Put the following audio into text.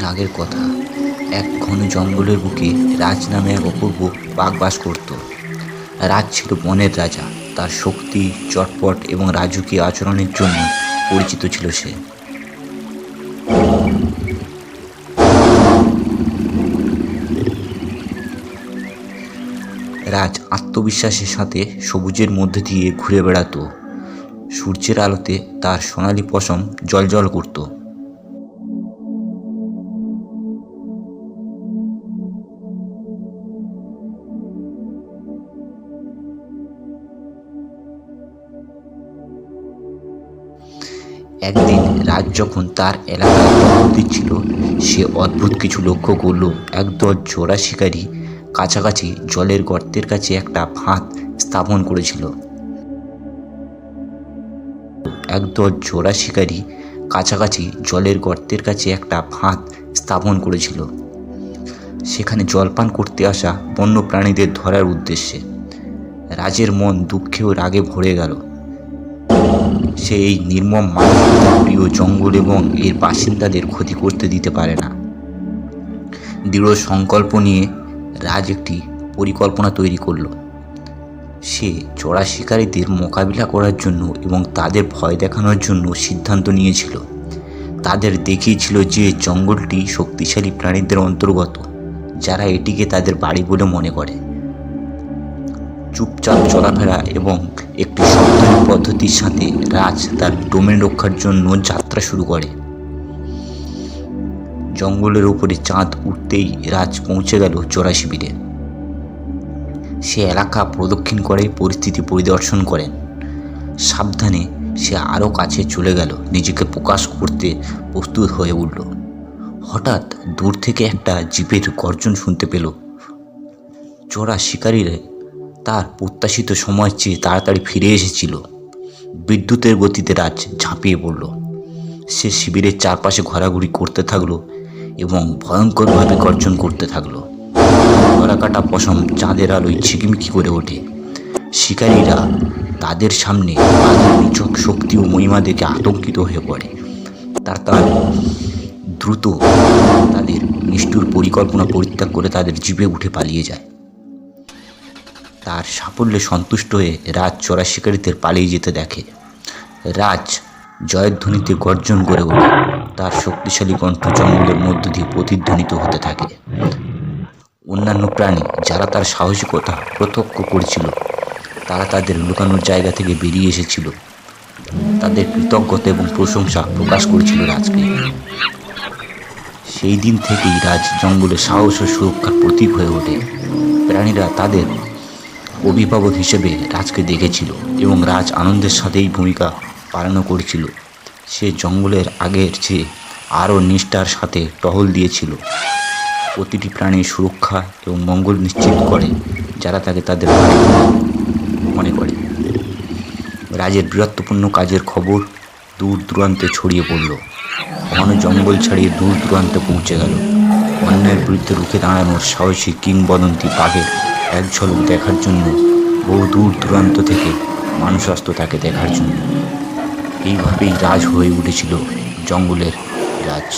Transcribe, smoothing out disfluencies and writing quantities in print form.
আগের কথা। এক ঘন জঙ্গলের বুকে রাজ নামে এক অপূর্ব বাঘ বাস করত। রাজ ছিল বনের রাজা। তার শক্তি, চটপট এবং রাজকীয় আচরণের জন্য পরিচিত ছিল সে। রাজ আত্মবিশ্বাসের সাথে সবুজের মধ্যে দিয়ে ঘুরে বেড়াতো। সূর্যের আলোতে তার সোনালি পশম জ্বলজ্বল করত। একদিন রাজ যখন তার এলাকায় টহল দিচ্ছিল, সে অদ্ভুত কিছু লক্ষ্য করল। একদল জোড়া শিকারী কাছাকাছি জলের গর্তের কাছে একটা ফাঁদ স্থাপন করেছিল। একদল জোড়া শিকারী কাছাকাছি জলের গর্তের কাছে একটা ফাঁদ স্থাপন করেছিল, সেখানে জলপান করতে আসা বন্য প্রাণীদের ধরার উদ্দেশ্যে। রাজের মন দুঃখে ও রাগে ভরে গেল। সে এই নির্মম মানবতার প্রিয় জঙ্গল এবং এর বাসিন্দাদের ক্ষতি করতে দিতে পারে না। দৃঢ় সংকল্প নিয়ে রাজ একটি পরিকল্পনা তৈরি করল। সে চড়া শিকারীদের মোকাবিলা করার জন্য এবং তাদের ভয় দেখানোর জন্য সিদ্ধান্ত নিয়েছিল। তাদের দেখিয়েছিল যে জঙ্গলটি শক্তিশালী প্রাণীদের অন্তর্গত, যারা এটিকে তাদের বাড়ি বলে মনে করে। চুপচাপ চলাফেরা এবং একটি সাবধানী পদ্ধতির সাথে রাজ তার ডোমেন রক্ষার জন্য যাত্রা শুরু করে। জঙ্গলের উপরে চাঁদ উঠতেই রাজ পৌঁছে গেল চোরা শিবিরে। সে এলাকা প্রদক্ষিণ করে পরিস্থিতি পরিদর্শন করেন। সাবধানে সে আরও কাছে চলে গেল, নিজেকে প্রকাশ করতে প্রস্তুত হয়ে উঠল। হঠাৎ দূর থেকে একটা জিপের গর্জন শুনতে পেল। চোরা শিকারীরা তার প্রত্যাশিত সময়ের চেয়ে তাড়াতাড়ি ফিরে এসেছিল। বিদ্যুতের গতিতে রাজ ঝাঁপিয়ে পড়ল। সে শিবিরের চারপাশে ঘোরাঘুরি করতে থাকলো এবং ভয়ঙ্করভাবে গর্জন করতে থাকলো। গলাকাটা পশম চাঁদের আলোয় ঝিকিমিকি করে ওঠে। শিকারীরা তাদের সামনে বাঘের নিছক শক্তি ও মহিমা দেখে আতঙ্কিত হয়ে পড়ে। তারা দ্রুত তাদের নিষ্ঠুর পরিকল্পনা পরিত্যাগ করে তাদের জিপে উঠে পালিয়ে যায়। তার সাফল্যে সন্তুষ্ট হয়ে রাজ চোরা শিকারীদের পালিয়ে যেতে দেখে। রাজ জয়ধ্বনিতে গর্জন করে ওঠে। তার শক্তিশালী কণ্ঠ জঙ্গলের মধ্য দিয়ে প্রতিধ্বনিত হতে থাকে। অন্যান্য প্রাণী যারা তার সাহসিকতা প্রত্যক্ষ করেছিল, তারা তাদের লুকানোর জায়গা থেকে বেরিয়ে এসেছিল। তাদের কৃতজ্ঞতা এবং প্রশংসা প্রকাশ করেছিল রাজকে। সেই দিন থেকেই রাজ জঙ্গলের সাহস ও সুরক্ষার প্রতীক হয়ে ওঠে। প্রাণীরা তাদের অভিভাবক হিসেবে রাজকে দেখেছিল এবং রাজ আনন্দের সাথেই ভূমিকা পালন করেছিল। সে জঙ্গলের আগের চেয়ে আরও নিষ্ঠার সাথে টহল দিয়েছিল, প্রতিটি প্রাণীর সুরক্ষা এবং মঙ্গল নিশ্চিত করে যারা তাকে তাদের বাড়ি মনে করে। রাজের বীরত্বপূর্ণ কাজের খবর দূর দূরান্তে ছড়িয়ে পড়ল। ঘন জঙ্গল ছাড়িয়ে দূর দূরান্তে পৌঁছে গেল। অন্যায়ের বিরুদ্ধে রুখে দাঁড়ানোর সাহসী কিংবদন্তি বাঘের এক ঝলক দেখার জন্য বহু দূর দূরান্ত থেকে মানুষ আসত তাকে দেখার জন্য। এইভাবেই রাজ হয়ে উঠেছিল জঙ্গলের রাজ।